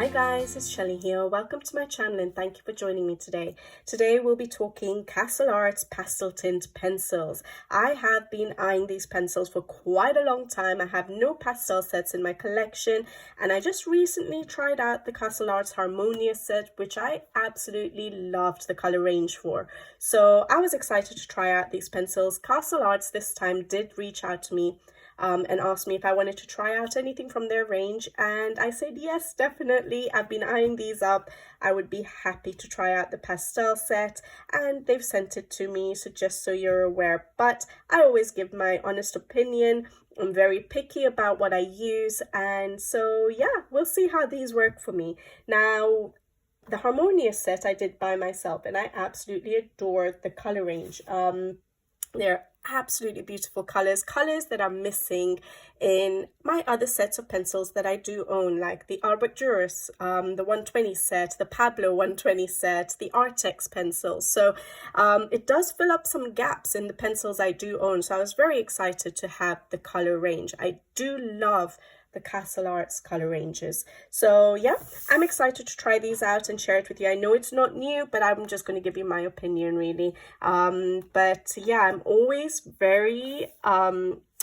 Hi guys, it's Shelly here. Welcome to my channel and thank you for joining me today. Today we'll be talking Castle Arts Pasteltint pencils. I have been eyeing these pencils for quite a long time. I have no pastel sets in my collection and I just recently tried out the Castle Arts Harmonia set, which I absolutely loved the color range for. So I was excited to try out these pencils. Castle Arts this time did reach out to me and asked me if I wanted to try out anything from their range, and I said yes, definitely. I've been eyeing these up. I would be happy to try out the pastel set, and they've sent it to me, so just so you're aware. But I always give my honest opinion. I'm very picky about what I use, and so yeah, we'll see how these work for me. Now, the Harmonia set I did by myself, and I absolutely adore the color range. They're absolutely beautiful colors that are missing in my other sets of pencils that I do own, like the Arbor Juris, the 120 set, the Pablo 120 set, the Artex pencils. So it does fill up some gaps in the pencils I do own, so I was very excited to have the color range. I do love the Castle Arts color ranges. So yeah, I'm excited to try these out and share it with you. I know it's not new, but I'm just going to give you my opinion really. But yeah, I'm always very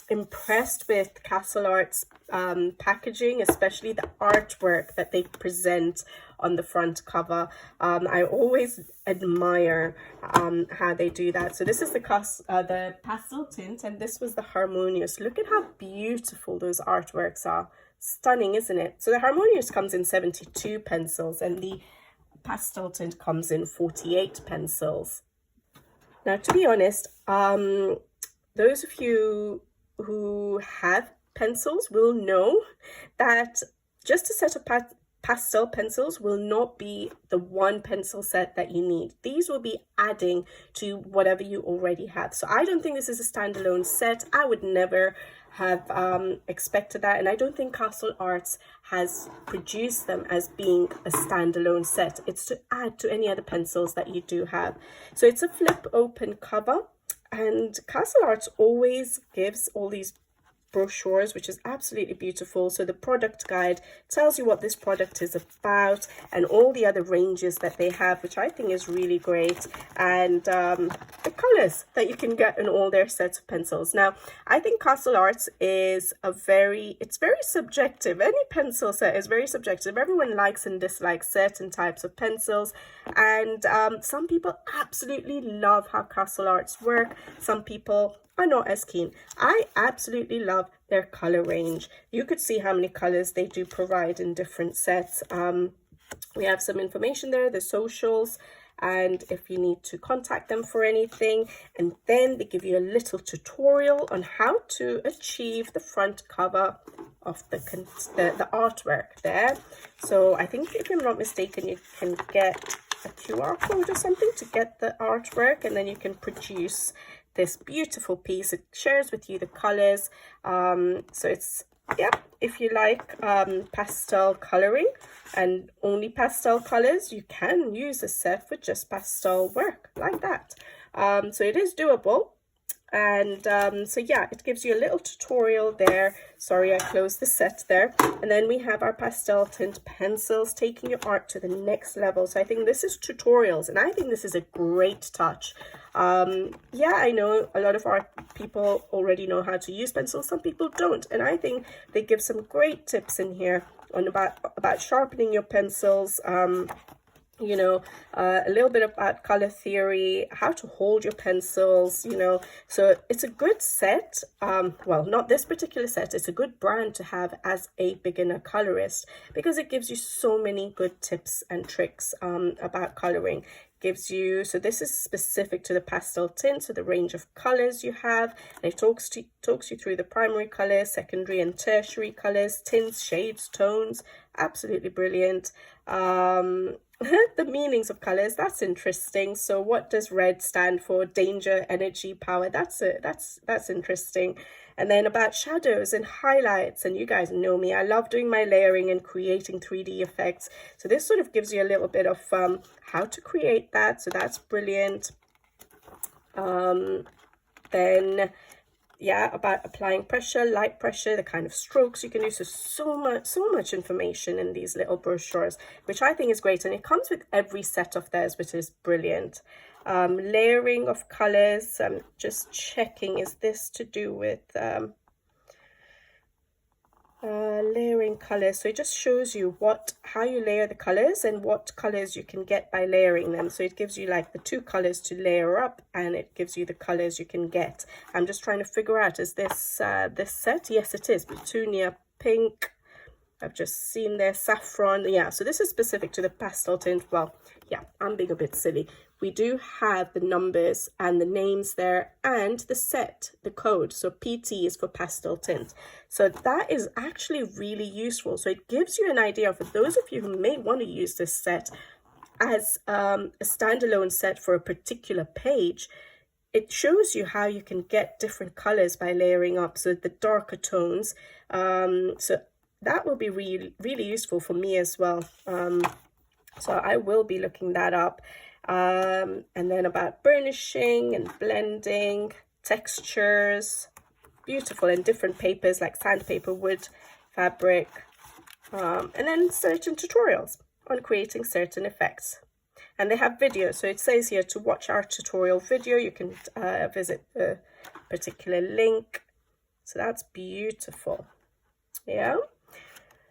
impressed with Castle Arts packaging, especially the artwork that they present on the front cover. I always admire how they do that. So this is the pastel tint, and this was the Harmonious. Look at how beautiful those artworks are. Stunning, isn't it? So the Harmonious comes in 72 pencils and the pastel tint comes in 48 pencils. Now, to be honest, those of you who have pencils will know that just a set of pastel pencils will not be the one pencil set that you need. These will be adding to whatever you already have. So I don't think this is a standalone set. I would never have expected that, and I don't think Castle Arts has produced them as being a standalone set. It's to add to any other pencils that you do have. So it's a flip open cover, and Castle Arts always gives all these brochures, which is absolutely beautiful. So the product guide tells you what this product is about and all the other ranges that they have, which I think is really great, and the colors that you can get in all their sets of pencils. Now, I think Castle Arts is it's very subjective. Any pencil set is very subjective. Everyone likes and dislikes certain types of pencils, and some people absolutely love how Castle Arts work. Some people are not as keen. I absolutely love their color range. You could see how many colors they do provide in different sets. We have some information there, the socials, and if you need to contact them for anything, and then they give you a little tutorial on how to achieve the front cover of the artwork there. So I think, if I'm not mistaken, you can get a QR code or something to get the artwork, and then you can produce this beautiful piece. It shares with you the colors. So it's, yeah, if you like pastel coloring and only pastel colors, you can use a set for just pastel work like that. So it is doable. And so yeah, it gives you a little tutorial there. Sorry, I closed the set there. And then we have our pastel tint pencils, taking your art to the next level. So I think this is tutorials, and I think this is a great touch. Yeah, I know a lot of art people already know how to use pencils. Some people don't, and I think they give some great tips in here on about sharpening your pencils. You know, a little bit about color theory, how to hold your pencils, you know. So it's a good set. Well, not this particular set. It's a good brand to have as a beginner colorist, because it gives you so many good tips and tricks about coloring. Gives you, so this is specific to the pastel tint, so the range of colors you have, and it talks you through the primary colors, secondary and tertiary colors, tints, shades, tones. Absolutely brilliant. The meanings of colors, that's interesting. So what does red stand for? Danger, energy, power. That's interesting. And then about shadows and highlights, and you guys know me, I love doing my layering and creating 3D effects. So this sort of gives you a little bit of how to create that. So that's brilliant. Then yeah, about applying pressure, light pressure, the kind of strokes you can use. So much information in these little brochures, which I think is great. And it comes with every set of theirs, which is brilliant. Layering of colors. I'm just checking, is this to do with layering colors? So it just shows you how you layer the colors and what colors you can get by layering them. So it gives you like the 2 colors to layer up, and it gives you the colors you can get. I'm just trying to figure out, is this this set? Yes, it is. Petunia pink, I've just seen there, saffron. Yeah, so this is specific to the pastel tint. Well, yeah, I'm being a bit silly. We do have the numbers and the names there, and the set, the code. So PT is for pastel tint. So that is actually really useful. So it gives you an idea for those of you who may want to use this set as a standalone set for a particular page. It shows you how you can get different colors by layering up, so the darker tones. So that will be really useful for me as well. So I will be looking that up. And then about burnishing and blending, textures, beautiful, and different papers like sandpaper, wood, fabric, and then certain tutorials on creating certain effects. And they have videos, so it says here to watch our tutorial video. You can visit the particular link. So that's beautiful. Yeah.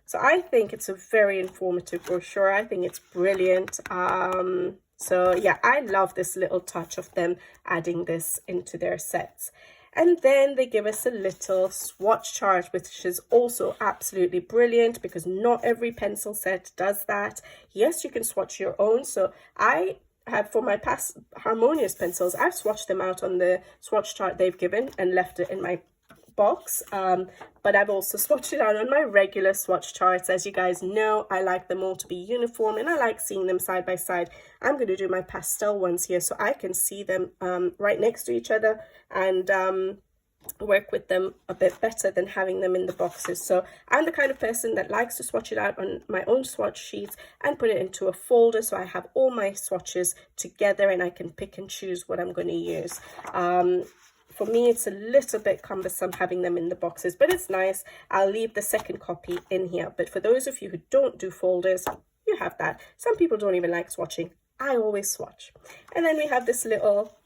So I think it's a very informative brochure. I think it's brilliant. So yeah, I love this little touch of them adding this into their sets. And then they give us a little swatch chart, which is also absolutely brilliant because not every pencil set does that. Yes, you can swatch your own. So I have, for my past Harmonious pencils, I've swatched them out on the swatch chart they've given and left it in my box, but I've also swatched it out on my regular swatch charts. As you guys know, I like them all to be uniform and I like seeing them side by side. I'm going to do my pastel ones here so I can see them right next to each other and work with them a bit better than having them in the boxes. So I'm the kind of person that likes to swatch it out on my own swatch sheets and put it into a folder, so I have all my swatches together and I can pick and choose what I'm going to use. For me, it's a little bit cumbersome having them in the boxes, but it's nice. I'll leave the second copy in here. But for those of you who don't do folders, you have that. Some people don't even like swatching. I always swatch. And then we have this little,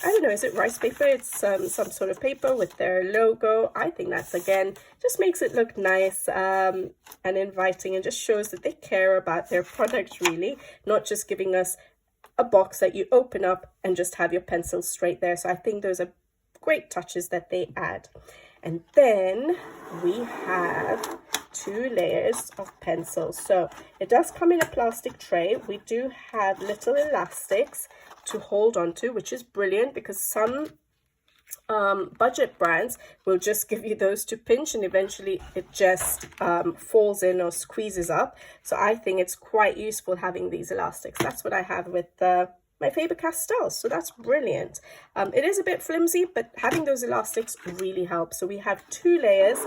I don't know, is it rice paper? It's some sort of paper with their logo. I think that's, again, just makes it look nice and inviting, and just shows that they care about their product, really, not just giving us a box that you open up and just have your pencils straight there. So I think those are great touches that they add. And then we have 2 layers of pencils. So it does come in a plastic tray. We do have little elastics to hold on to, which is brilliant because some budget brands will just give you those to pinch and eventually it just falls in or squeezes up. So I think it's quite useful having these elastics. That's what I have with my Faber-Castell, so that's brilliant. It is a bit flimsy, but having those elastics really helps. So we have 2 layers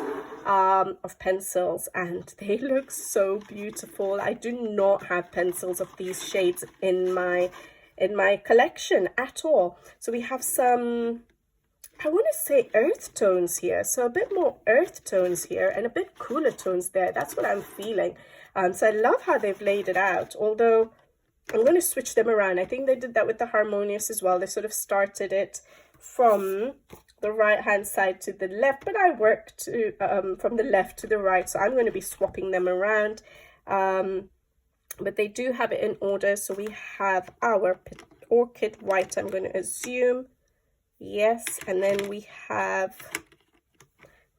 of pencils and they look so beautiful. I do not have pencils of these shades in my collection at all. So we have some, I want to say, earth tones here. So a bit more earth tones here and a bit cooler tones there. That's what I'm feeling. So I love how they've laid it out, although I'm going to switch them around. I think they did that with the Harmonious as well. They sort of started it from the right hand side to the left, but I worked to, from the left to the right. So I'm going to be swapping them around. But they do have it in order. So we have our Orchid White, I'm going to assume. Yes. And then we have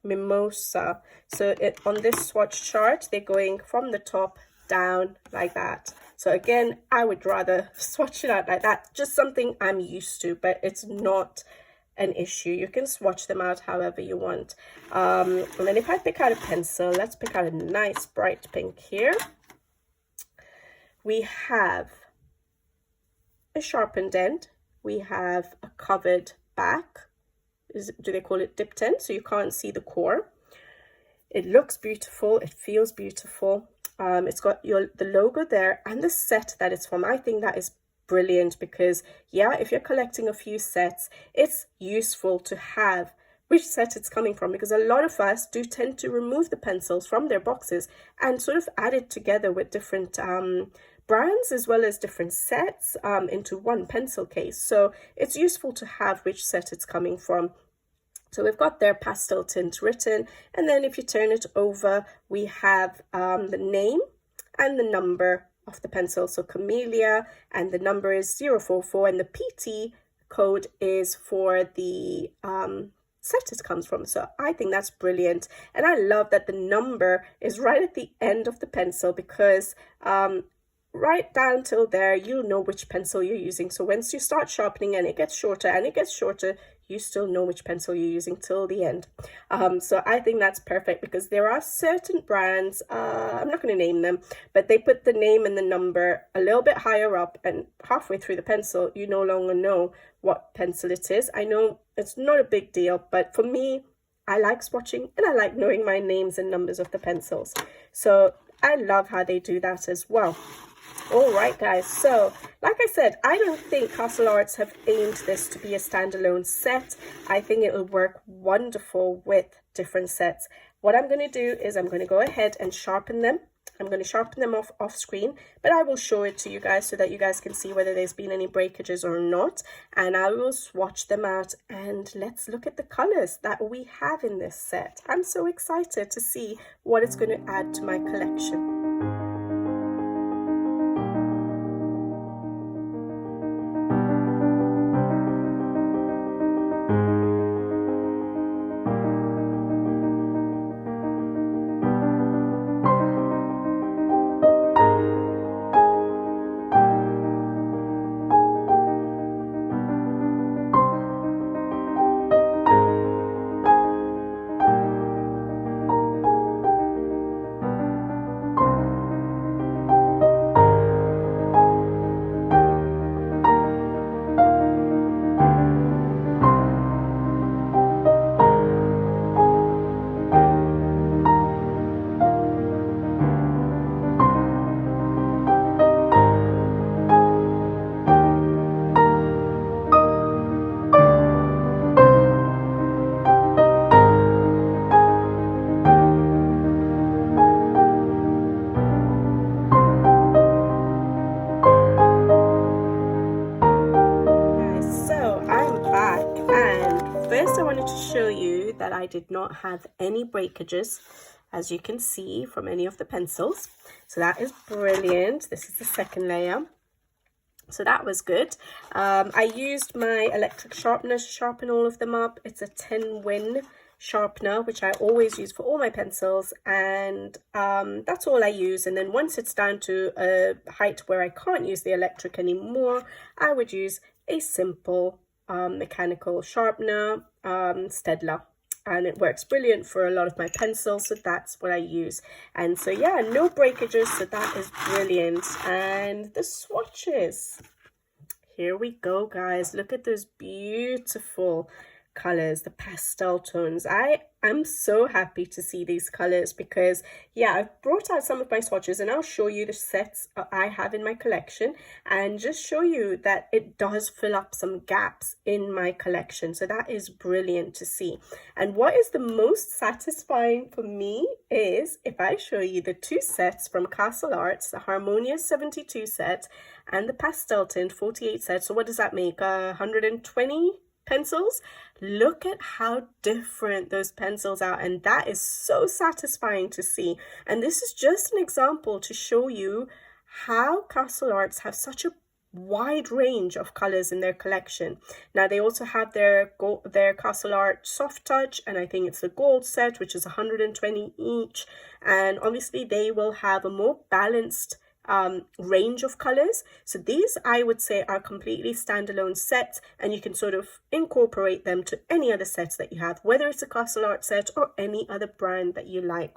Mimosa. So on this swatch chart, they're going from the top down like that. So again, I would rather swatch it out like that. Just something I'm used to, but it's not an issue. You can swatch them out however you want. And then if I pick out a pencil, let's pick out a nice bright pink here. We have a sharpened end. We have a covered back. Do they call it dipped end? So you can't see the core. It looks beautiful. It feels beautiful. It's got the logo there and the set that it's from. I think that is brilliant because, yeah, if you're collecting a few sets, it's useful to have which set it's coming from, because a lot of us do tend to remove the pencils from their boxes and sort of add it together with different brands as well as different sets into one pencil case. So it's useful to have which set it's coming from. So we've got their pastel tint written, and then if you turn it over, we have the name and the number of the pencil. So Camellia, and the number is 044, and the PT code is for the set it comes from. So I think that's brilliant, and I love that the number is right at the end of the pencil, because right down till there you'll know which pencil you're using. So once you start sharpening and it gets shorter and it gets shorter, you still know which pencil you're using till the end. So I think that's perfect, because there are certain brands, I'm not going to name them, but they put the name and the number a little bit higher up, and halfway through the pencil you no longer know what pencil it is. I know it's not a big deal, but for me, I like swatching and I like knowing my names and numbers of the pencils. So I love how they do that as well. All right, guys, so like I said, I don't think Castle Arts have aimed this to be a standalone set. I think it will work wonderful with different sets. What I'm going to do is I'm going to go ahead and sharpen them. I'm going to sharpen them off screen, but I will show it to you guys so that you guys can see whether there's been any breakages or not. And I will swatch them out, and let's look at the colors that we have in this set. I'm so excited to see what it's going to add to my collection. That I did not have any breakages, as you can see, from any of the pencils. So that is brilliant. This is the second layer. So that was good. I used my electric sharpener to sharpen all of them up. It's a 10-win sharpener, which I always use for all my pencils, and that's all I use. And then once it's down to a height where I can't use the electric anymore, I would use a simple mechanical sharpener, Stedler. And it works brilliant for a lot of my pencils, so that's what I use. And so yeah, no breakages, so that is brilliant. And the swatches, here we go, guys. Look at those beautiful colors, the pastel tones. I'm so happy to see these colors, because yeah, I've brought out some of my swatches, and I'll show you the sets I have in my collection and just show you that it does fill up some gaps in my collection. So that is brilliant to see. And what is the most satisfying for me is if I show you the two sets from Castle Arts, the Harmonious 72 set and the Pasteltint 48 set. So what does that make? 120 pencils. Look at how different those pencils are, and that is so satisfying to see. And this is just an example to show you how Castle Arts have such a wide range of colors in their collection. Now they also have their Castle Art Soft Touch, and I think it's a gold set, which is 120 each. And obviously they will have a more balanced range of colors. So these, I would say, are completely standalone sets, and you can sort of incorporate them to any other sets that you have, whether it's a Castle Art set or any other brand that you like.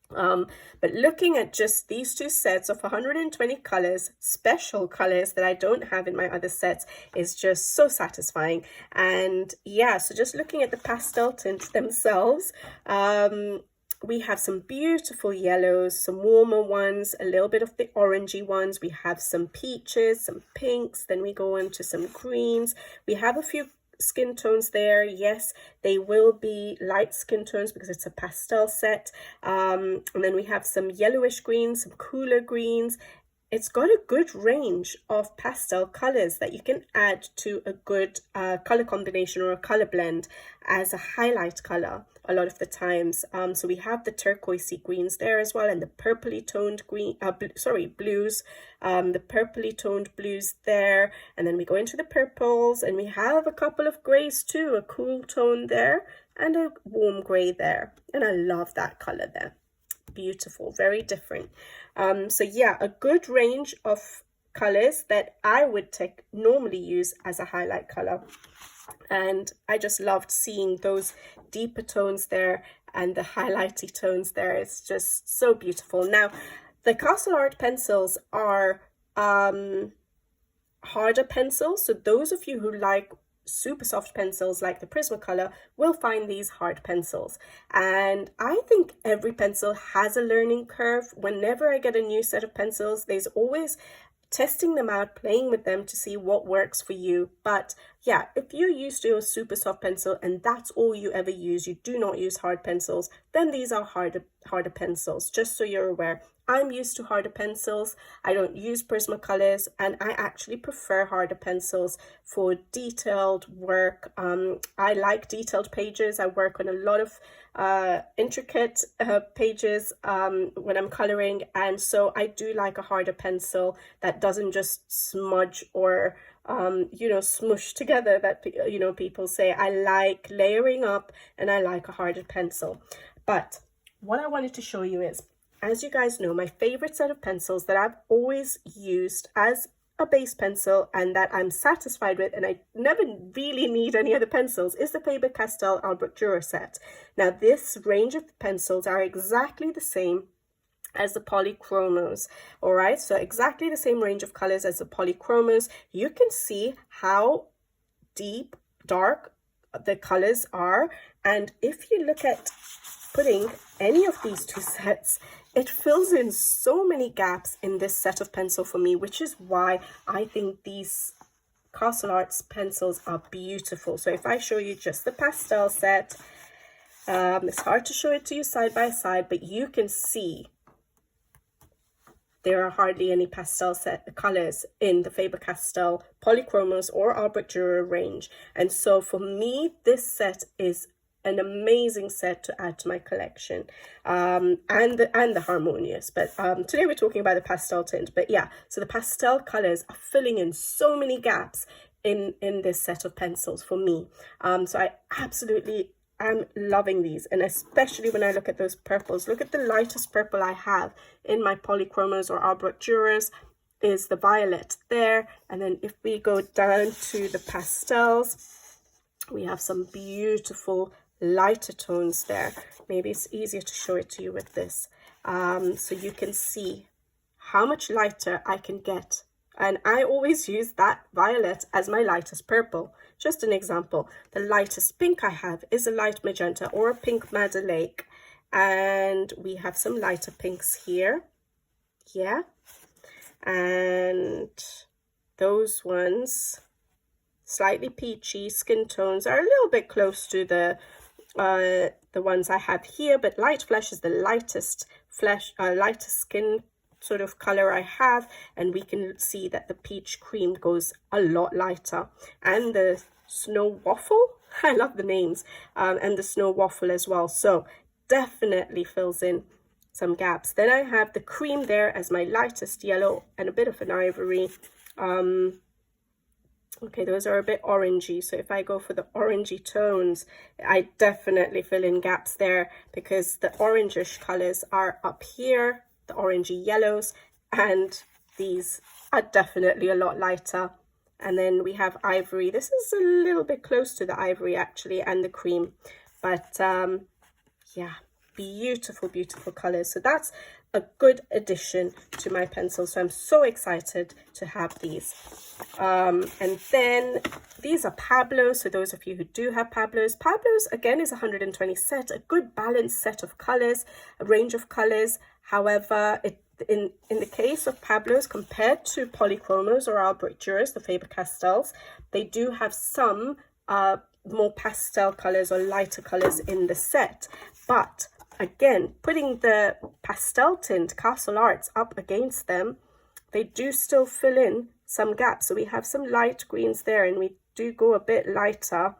But looking at just these two sets of 120 colors, special colors that I don't have in my other sets, is just so satisfying. And yeah, so just looking at the pastel tints themselves, we have some beautiful yellows, some warmer ones, a little bit of the orangey ones. We have some peaches, some pinks, then we go into some greens. We have a few skin tones there. Yes, they will be light skin tones because it's a pastel set. And then we have some yellowish greens, some cooler greens. It's got a good range of pastel colors that you can add to a good color combination or a color blend as a highlight color a lot of the times. So we have the turquoisey greens there as well, and the purpley toned blues, the purpley toned blues there. And then we go into the purples, and we have a couple of grays too, a cool tone there and a warm gray there. And I love that color there. Beautiful, very different. So yeah, a good range of colors that I would normally use as a highlight color. And I just loved seeing those deeper tones there and the highlighty tones there. It's just so beautiful. Now, the Castle Art pencils are harder pencils. So those of you who like super soft pencils like the Prismacolor will find these hard pencils. And I think every pencil has a learning curve. Whenever I get a new set of pencils, there's always testing them out, playing with them to see what works for you. But yeah, if you're used to a super soft pencil and that's all you ever use, you do not use hard pencils, then these are harder pencils, just so you're aware. I'm used to harder pencils. I don't use Prismacolors, and I actually prefer harder pencils for detailed work. I like detailed pages. I work on a lot of intricate pages when I'm coloring, and so I do like a harder pencil that doesn't just smudge or smush together, that people say. I like layering up, and I like a harder pencil. But what I wanted to show you is, as you guys know, my favorite set of pencils that I've always used as a base pencil and that I'm satisfied with, and I never really need any other pencils, is the Faber-Castell Albrecht Dürer set. Now, this range of pencils are exactly the same as the polychromos. All right, so exactly the same range of colors as the polychromos. You can see how deep, dark the colors are, and if you look at putting any of these two sets, it fills in so many gaps in this set of pencil for me, which is why I think these Castle Arts pencils are beautiful. So if I show you just the pastel set, it's hard to show it to you side by side, but you can see there are hardly any pastel set colors in the Faber-Castell Polychromos or Albrecht Dürer range. And so for me, this set is an amazing set to add to my collection, and the Harmonious. But today we're talking about the pastel tint. But yeah, so the pastel colors are filling in so many gaps in this set of pencils for me. So I absolutely am loving these, and especially when I look at those purples. Look at the lightest purple I have in my Polychromos or Albrecht Dürers is the violet there. And then if we go down to the pastels, we have some beautiful lighter tones there. Maybe it's easier to show it to you with this, so you can see how much lighter I can get. And I always use that violet as my lightest purple. Just an example, the lightest pink I have is a light magenta or a pink Madder Lake, and we have some lighter pinks here. Yeah, and those ones, slightly peachy skin tones, are a little bit close to the ones I have here, but light flesh is the lightest skin sort of color I have, and we can see that the peach cream goes a lot lighter, and the snow waffle, I love the names, and the snow waffle as well, so definitely fills in some gaps. Then I have the cream there as my lightest yellow and a bit of an ivory. Okay, those are a bit orangey, so if I go for the orangey tones, I definitely fill in gaps there because the orangish colors are up here, the orangey yellows, and these are definitely a lot lighter. And then we have ivory. This is a little bit close to the ivory actually, and the cream, but yeah, beautiful, beautiful colors. So that's a good addition to my pencils, so I'm so excited to have these. And then these are Pablos, so those of you who do have Pablos again is 120 set, a good balanced set of colors, a range of colors. However, in the case of Pablos, compared to Polychromos or Albrecht Dürers, the Faber-Castells, they do have some more pastel colors or lighter colors in the set. But again, putting the pastel tint Castle Arts up against them, they do still fill in some gaps. So we have some light greens there, and we do go a bit lighter.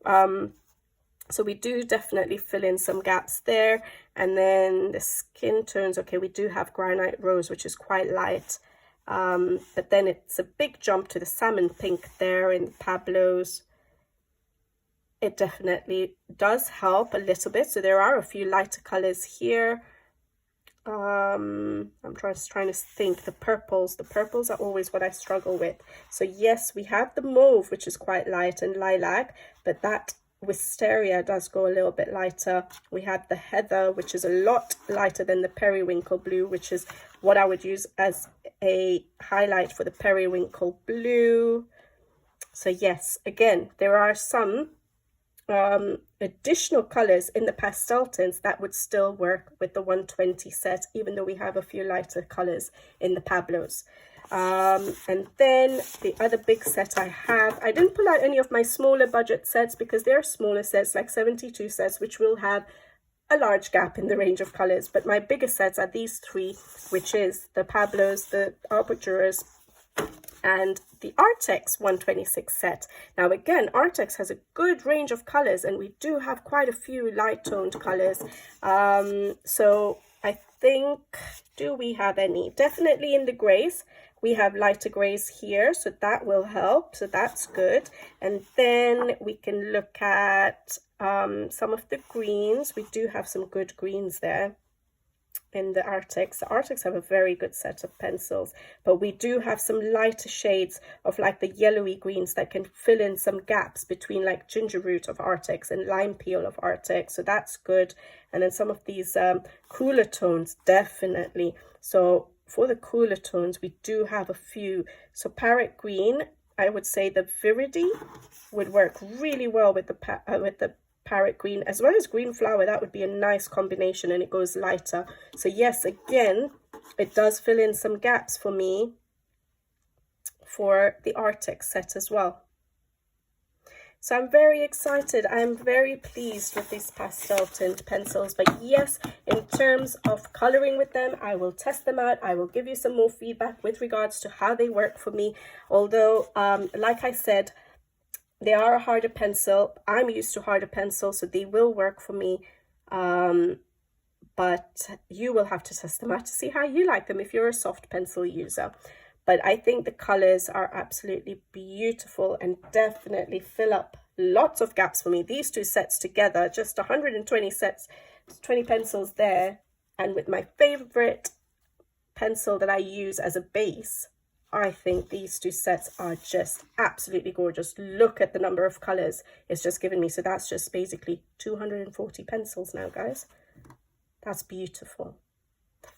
So we do definitely fill in some gaps there. And then the skin tones, okay, we do have Granite Rose, which is quite light. But then it's a big jump to the salmon pink there in Pablo's. It definitely does help a little bit. So there are a few lighter colors here. I'm just trying to think. The purples are always what I struggle with. So yes, we have the mauve, which is quite light, and lilac, but that wisteria does go a little bit lighter. We have the heather, which is a lot lighter than the periwinkle blue, which is what I would use as a highlight for the periwinkle blue. So yes, again, there are some additional colors in the pastel tints that would still work with the 120 set, even though we have a few lighter colors in the Pablos. And then the other big set I didn't pull out any of my smaller budget sets because they're smaller sets, like 72 sets, which will have a large gap in the range of colors. But my biggest sets are these three, which is the Pablos, the Arbuturas, and the Artex 126 set. Now again, Artex has a good range of colors, and we do have quite a few light toned colors. So I think, do we have any? Definitely in the grays. We have lighter grays here, so that will help. So that's good. And then we can look at some of the greens. We do have some good greens there in the Artex. The Artex have a very good set of pencils, but we do have some lighter shades of like the yellowy greens that can fill in some gaps between like ginger root of Artex and lime peel of Artex. So that's good. And then some of these cooler tones, definitely. So for the cooler tones, we do have a few. So parrot green, I would say the Viridi would work really well with the parrot green, as well as green flower. That would be a nice combination, and it goes lighter. So yes, again, it does fill in some gaps for me for the Artex set as well. So I'm very excited. I'm very pleased with these pastel tint pencils. But yes, in terms of coloring with them, I will test them out. I will give you some more feedback with regards to how they work for me. Although, like I said, they are a harder pencil. I'm used to harder pencils, so they will work for me. But you will have to test them out to see how you like them if you're a soft pencil user. But I think the colors are absolutely beautiful and definitely fill up lots of gaps for me. These two sets together, just 120 sets, 20 pencils there. And with my favorite pencil that I use as a base, I think these two sets are just absolutely gorgeous. Look at the number of colors it's just given me. So that's just basically 240 pencils now, guys. That's beautiful.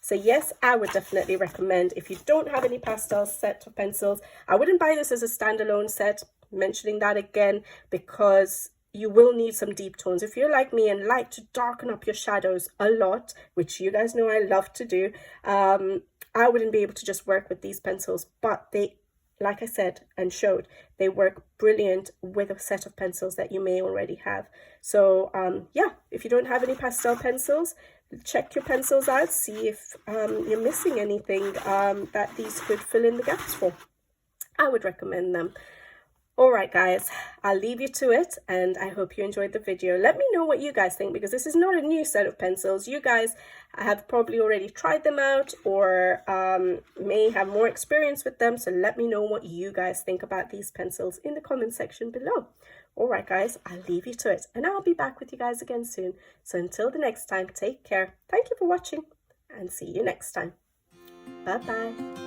So yes, I would definitely recommend, if you don't have any pastel set of pencils, I wouldn't buy this as a standalone set, mentioning that again, because you will need some deep tones. If you're like me and like to darken up your shadows a lot, which you guys know I love to do, I wouldn't be able to just work with these pencils, but they, like I said and showed, they work brilliant with a set of pencils that you may already have. So yeah, if you don't have any pastel pencils, check your pencils out, see if you're missing anything that these could fill in the gaps for. I would recommend them. All right, guys, I'll leave you to it, and I hope you enjoyed the video. Let me know what you guys think, because this is not a new set of pencils. You guys have probably already tried them out, or may have more experience with them. So let me know what you guys think about these pencils in the comment section below. All right, guys, I'll leave you to it, and I'll be back with you guys again soon. So until the next time, take care. Thank you for watching, and see you next time. Bye-bye.